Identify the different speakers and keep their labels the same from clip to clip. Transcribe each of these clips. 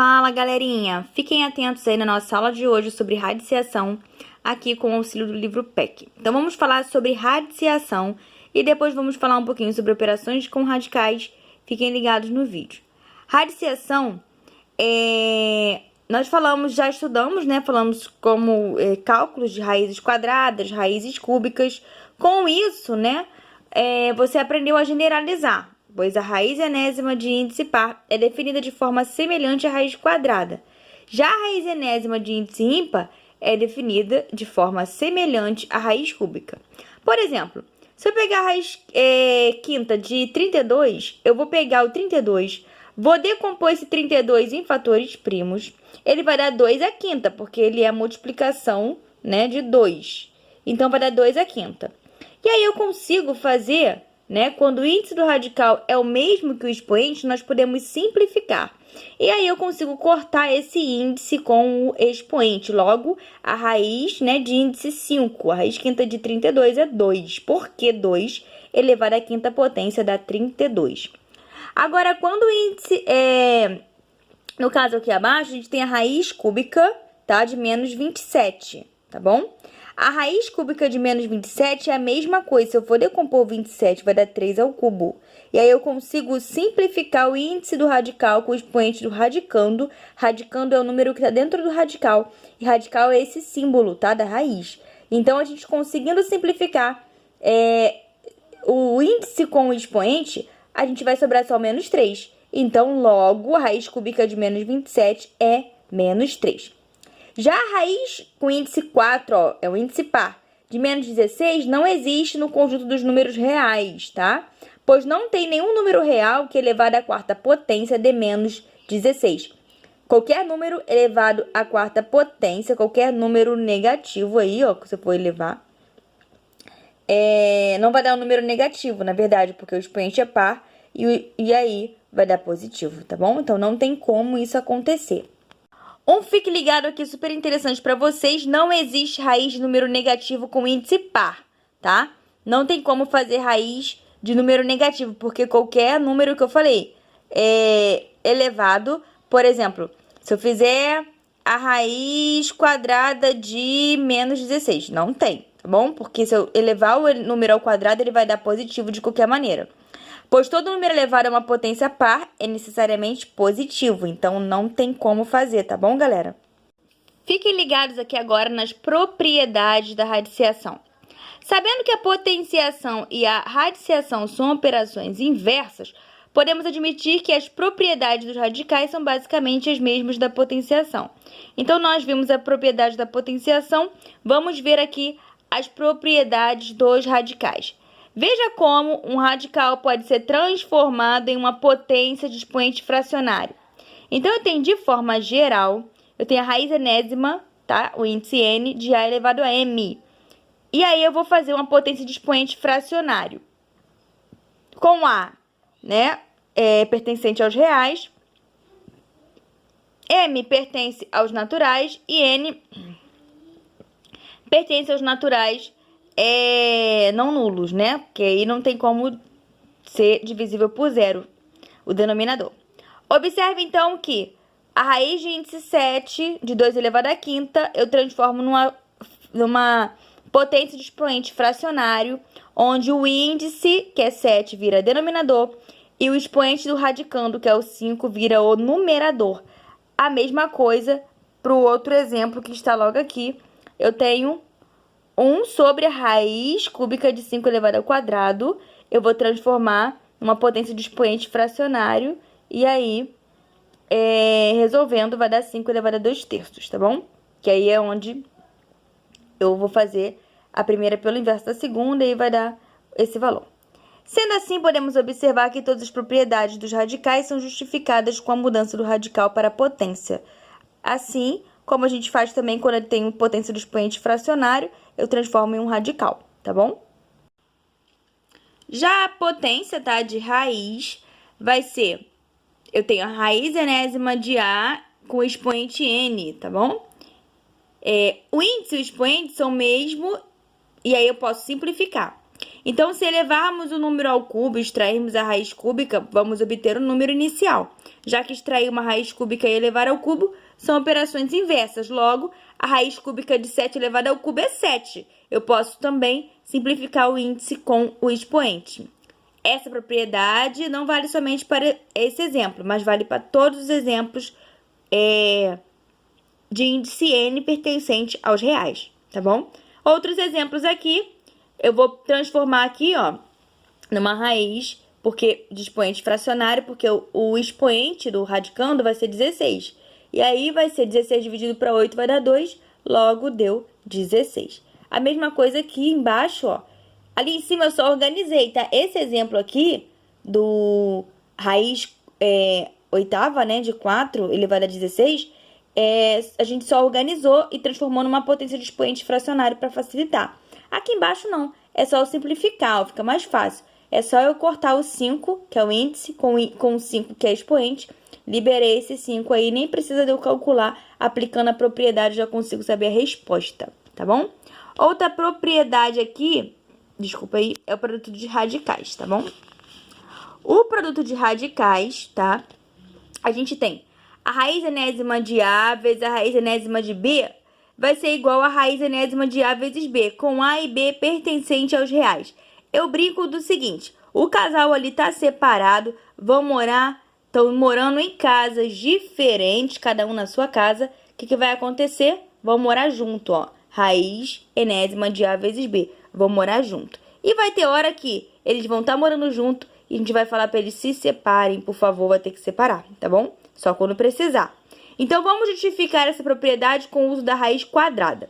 Speaker 1: Fala, galerinha! Fiquem atentos aí na nossa aula de hoje sobre radiciação, aqui com o auxílio do livro PEC. Então, vamos falar sobre radiciação e depois vamos falar um pouquinho sobre operações com radicais. Fiquem ligados no vídeo. Radiciação, nós já estudamos, né? Falamos como cálculos de raízes quadradas, raízes cúbicas. Com isso, né? Você aprendeu a generalizar, pois a raiz enésima de índice par é definida de forma semelhante à raiz quadrada. Já a raiz enésima de índice ímpar é definida de forma semelhante à raiz cúbica. Por exemplo, se eu pegar a raiz quinta de 32, eu vou pegar o 32, vou decompor esse 32 em fatores primos. Ele vai dar 2 à quinta, porque ele é a multiplicação, né, de 2. Então, vai dar 2 à quinta. E aí, eu consigo fazer, né, quando o índice do radical é o mesmo que o expoente, nós podemos simplificar. E aí, eu consigo cortar esse índice com o expoente. Logo, a raiz, né, de índice 5, a raiz quinta de 32 é 2. Por que 2 elevado à quinta potência dá 32? Agora, quando o índice no caso aqui abaixo, a gente tem a raiz cúbica, tá, de menos 27, tá bom? A raiz cúbica de menos 27 é a mesma coisa. Se eu for decompor 27, vai dar 3 ao cubo. E aí, eu consigo simplificar o índice do radical com o expoente do radicando. Radicando é o número que está dentro do radical. E radical é esse símbolo, tá? Da raiz. Então, a gente conseguindo simplificar o índice com o expoente, a gente vai sobrar só menos 3. Então, logo, a raiz cúbica de menos 27 é menos 3. Já a raiz com índice 4, ó, é o índice par, de menos 16, não existe no conjunto dos números reais, tá? Pois não tem nenhum número real que elevado à quarta potência dê menos 16. Qualquer número elevado à quarta potência, qualquer número negativo aí, ó, que você for elevar, não vai dar um número negativo, na verdade, porque o expoente é par e aí vai dar positivo, tá bom? Então, não tem como isso acontecer. Fique ligado aqui, super interessante para vocês, não existe raiz de número negativo com índice par, tá? Não tem como fazer raiz de número negativo, porque qualquer número que eu falei é elevado, por exemplo, se eu fizer a raiz quadrada de menos 16, não tem, tá bom? Porque se eu elevar o número ao quadrado, ele vai dar positivo de qualquer maneira. Pois todo número elevado a uma potência par é necessariamente positivo, então não tem como fazer, tá bom, galera? Fiquem ligados aqui agora nas propriedades da radiciação. Sabendo que a potenciação e a radiciação são operações inversas, podemos admitir que as propriedades dos radicais são basicamente as mesmas da potenciação. Então, nós vimos a propriedade da potenciação, vamos ver aqui as propriedades dos radicais. Veja como um radical pode ser transformado em uma potência de expoente fracionário. Então, eu tenho de forma geral, eu tenho a raiz enésima, tá? O índice n de a elevado a m. E aí, eu vou fazer uma potência de expoente fracionário. Com a, né, pertencente aos reais, m pertence aos naturais e n pertence aos naturais não nulos, né? Porque aí não tem como ser divisível por zero, o denominador. Observe, então, que a raiz de índice 7, de 2 elevado à quinta, eu transformo numa potência de expoente fracionário, onde o índice, que é 7, vira denominador, e o expoente do radicando, que é o 5, vira o numerador. A mesma coisa para o outro exemplo que está logo aqui. Eu tenho 1 sobre a raiz cúbica de 5 elevado ao quadrado, eu vou transformar numa potência de expoente fracionário, e aí, resolvendo, vai dar 5 elevado a 2 terços, tá bom? Que aí é onde eu vou fazer a primeira pelo inverso da segunda, e vai dar esse valor. Sendo assim, podemos observar que todas as propriedades dos radicais são justificadas com a mudança do radical para a potência. Assim, como a gente faz também quando eu tenho potência do expoente fracionário, eu transformo em um radical, tá bom? Já a potência, tá, de raiz vai ser, eu tenho a raiz enésima de A com o expoente N, tá bom? O índice e o expoente são o mesmo, e aí eu posso simplificar. Então, se elevarmos o número ao cubo e extrairmos a raiz cúbica, vamos obter o número inicial. Já que extrair uma raiz cúbica e elevar ao cubo são operações inversas. Logo, a raiz cúbica de 7 elevada ao cubo é 7. Eu posso também simplificar o índice com o expoente. Essa propriedade não vale somente para esse exemplo, mas vale para todos os exemplos de índice n pertencente aos reais, tá bom? Outros exemplos aqui, eu vou transformar aqui, ó, numa raiz de expoente fracionário, porque o expoente do radicando vai ser 16. E aí vai ser 16 dividido para 8 vai dar 2, logo deu 16. A mesma coisa aqui embaixo, ó. Ali em cima eu só organizei, tá? Esse exemplo aqui do raiz oitava, né, de 4 elevado a 16, a gente só organizou e transformou numa potência de expoente fracionário para facilitar. Aqui embaixo não, é só eu simplificar, ó, fica mais fácil. É só eu cortar o 5, que é o índice, com o 5, que é expoente. Liberei esse 5 aí, nem precisa de eu calcular. Aplicando a propriedade, já consigo saber a resposta, tá bom? Outra propriedade aqui, desculpa aí, é o produto de radicais, tá bom? O produto de radicais, tá? A gente tem a raiz enésima de A vezes a raiz enésima de B vai ser igual a raiz enésima de A vezes B, com A e B pertencente aos reais. Eu brinco do seguinte, o casal ali tá separado, estão morando em casas diferentes, cada um na sua casa. O que vai acontecer? Vão morar junto, ó. Raiz enésima de A vezes B. Vão morar junto. E vai ter hora que eles vão estar morando junto e a gente vai falar para eles se separem, por favor, vai ter que separar, tá bom? Só quando precisar. Então, vamos justificar essa propriedade com o uso da raiz quadrada.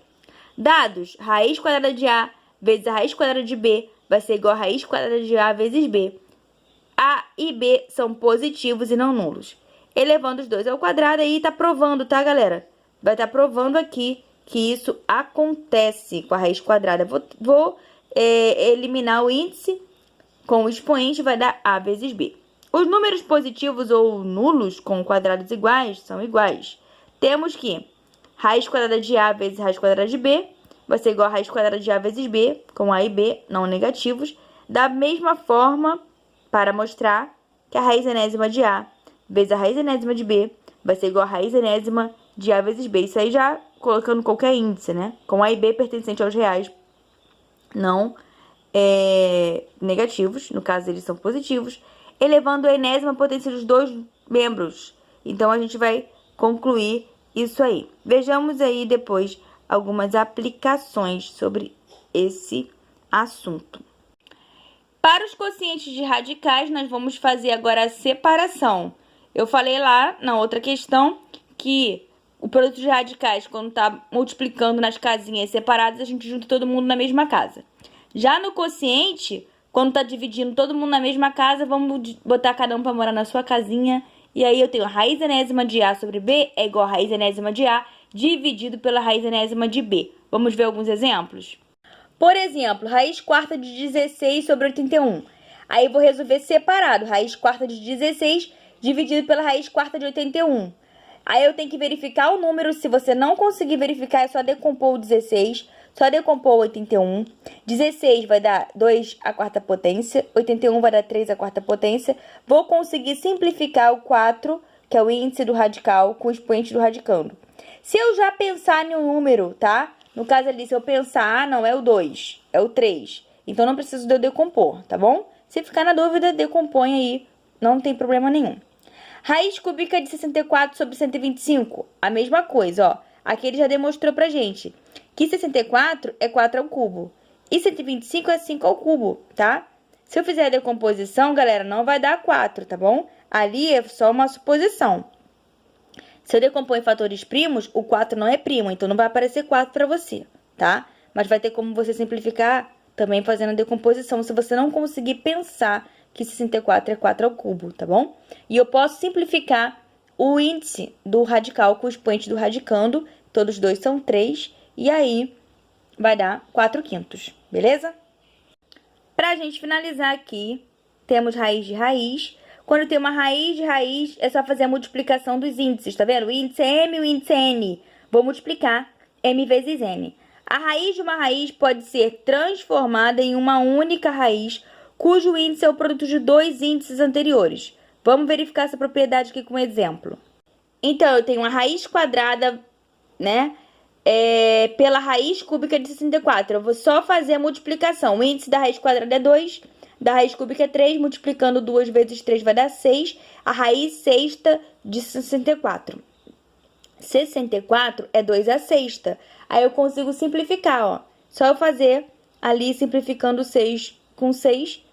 Speaker 1: Dados, raiz quadrada de A vezes a raiz quadrada de B vai ser igual a raiz quadrada de A vezes B. A e B são positivos e não nulos. Elevando os dois ao quadrado, aí tá provando, tá, galera? Vai estar provando aqui que isso acontece com a raiz quadrada. Vou eliminar o índice com o expoente, vai dar A vezes B. Os números positivos ou nulos com quadrados iguais são iguais. Temos que raiz quadrada de A vezes raiz quadrada de B vai ser igual a raiz quadrada de A vezes B, com A e B não negativos. Da mesma forma, para mostrar que a raiz enésima de A vezes a raiz enésima de B vai ser igual a raiz enésima de A vezes B. Isso aí já colocando qualquer índice, né? Com A e B pertencente aos reais, não negativos, no caso eles são positivos, elevando a enésima potência dos dois membros. Então, a gente vai concluir isso aí. Vejamos aí depois algumas aplicações sobre esse assunto. Para os quocientes de radicais, nós vamos fazer agora a separação. Eu falei lá na outra questão que o produto de radicais, quando está multiplicando nas casinhas separadas, a gente junta todo mundo na mesma casa. Já no quociente, quando está dividindo todo mundo na mesma casa, vamos botar cada um para morar na sua casinha. E aí eu tenho a raiz enésima de A sobre B é igual a raiz enésima de A dividido pela raiz enésima de B. Vamos ver alguns exemplos? Por exemplo, raiz quarta de 16 sobre 81. Aí eu vou resolver separado. Raiz quarta de 16 dividido pela raiz quarta de 81. Aí eu tenho que verificar o número. Se você não conseguir verificar, é só decompor o 16. Só decompor o 81. 16 vai dar 2 à quarta potência. 81 vai dar 3 à quarta potência. Vou conseguir simplificar o 4, que é o índice do radical, com o expoente do radicando. Se eu já pensar em um número, tá? No caso ali, se eu pensar, não é o 2, é o 3. Então, não preciso de eu decompor, tá bom? Se ficar na dúvida, decompõe aí. Não tem problema nenhum. Raiz cúbica de 64 sobre 125. A mesma coisa, ó. Aqui ele já demonstrou pra gente que 64 é 4 ao cubo. E 125 é 5 ao cubo, tá? Se eu fizer a decomposição, galera, não vai dar 4, tá bom? Ali é só uma suposição. Se eu decompor em fatores primos, o 4 não é primo, então não vai aparecer 4 para você, tá? Mas vai ter como você simplificar também fazendo a decomposição, se você não conseguir pensar que 64 é 4 ao cubo, tá bom? E eu posso simplificar o índice do radical com o expoente do radicando, todos os dois são 3, e aí vai dar 4/5, beleza? Pra gente finalizar aqui, temos raiz de raiz. Quando tem uma raiz de raiz, é só fazer a multiplicação dos índices, tá vendo? O índice é M e o índice é N. Vou multiplicar M vezes N. A raiz de uma raiz pode ser transformada em uma única raiz, cujo índice é o produto de dois índices anteriores. Vamos verificar essa propriedade aqui com um exemplo. Então, eu tenho uma raiz quadrada, né, pela raiz cúbica de 64. Eu vou só fazer a multiplicação. O índice da raiz quadrada é 2, da raiz cúbica é 3, multiplicando 2 vezes 3 vai dar 6, a raiz sexta de 64. 64 é 2 a sexta. Aí eu consigo simplificar, ó. Só eu fazer ali, simplificando 6 com 6,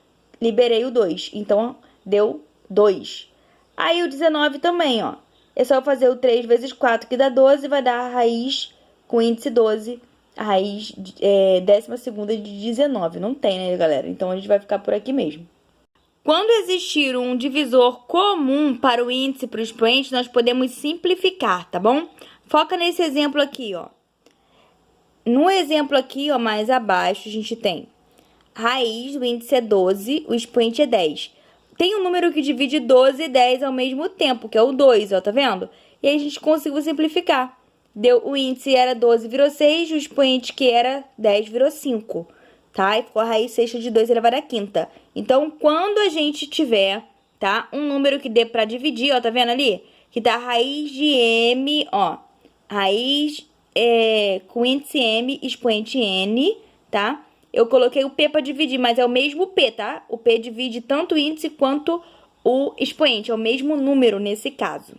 Speaker 1: liberei o 2. Então, deu 2. Aí o 19 também, ó. É só eu fazer o 3 vezes 4, que dá 12, vai dar a raiz com índice 12, a raiz 12ª de 19. Não tem, né, galera? Então, a gente vai ficar por aqui mesmo. Quando existir um divisor comum para o índice e para o expoente, nós podemos simplificar, tá bom? Foca nesse exemplo aqui, ó. No exemplo aqui, ó, mais abaixo, a gente tem raiz, o índice é 12, o expoente é 10. Tem um número que divide 12 e 10 ao mesmo tempo, que é o 2, ó, tá vendo? E aí a gente conseguiu simplificar. O índice era 12, virou 6, o expoente que era 10 virou 5, tá? E ficou a raiz sexta de 2 elevado à quinta. Então, quando a gente tiver, tá, um número que dê pra dividir, ó, tá vendo ali? Que tá a raiz de m, ó, raiz com índice m, expoente n, tá? Eu coloquei o P para dividir, mas é o mesmo P, tá? O P divide tanto o índice quanto o expoente, é o mesmo número nesse caso.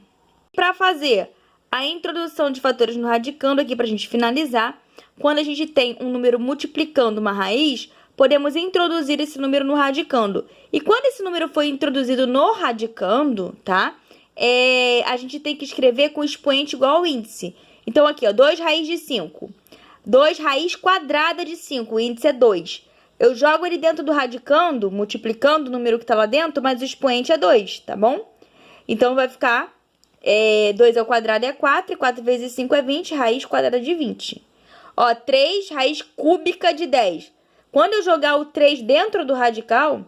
Speaker 1: Para fazer a introdução de fatores no radicando aqui, para a gente finalizar, quando a gente tem um número multiplicando uma raiz, podemos introduzir esse número no radicando. E quando esse número foi introduzido no radicando, tá? A gente tem que escrever com expoente igual ao índice. Então, aqui, ó, 2 raiz de 5. 2 raiz quadrada de 5, o índice é 2. Eu jogo ele dentro do radicando, multiplicando o número que tá lá dentro, mas o expoente é 2, tá bom? Então, vai ficar 2 ao quadrado é 4, e 4 vezes 5 é 20, raiz quadrada de 20. Ó, 3 raiz cúbica de 10. Quando eu jogar o 3 dentro do radical,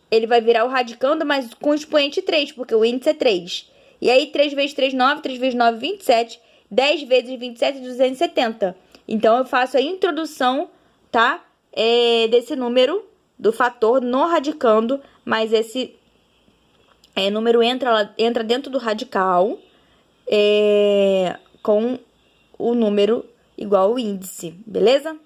Speaker 1: ele vai virar o radicando, mas com o expoente 3, porque o índice é 3. E aí, 3 vezes 3, 9, 3 vezes 9, 27. 10 vezes 27, 270. Então, eu faço a introdução, tá? Desse número, do fator, no radicando, mas esse número entra dentro do radical com o número igual ao índice, beleza?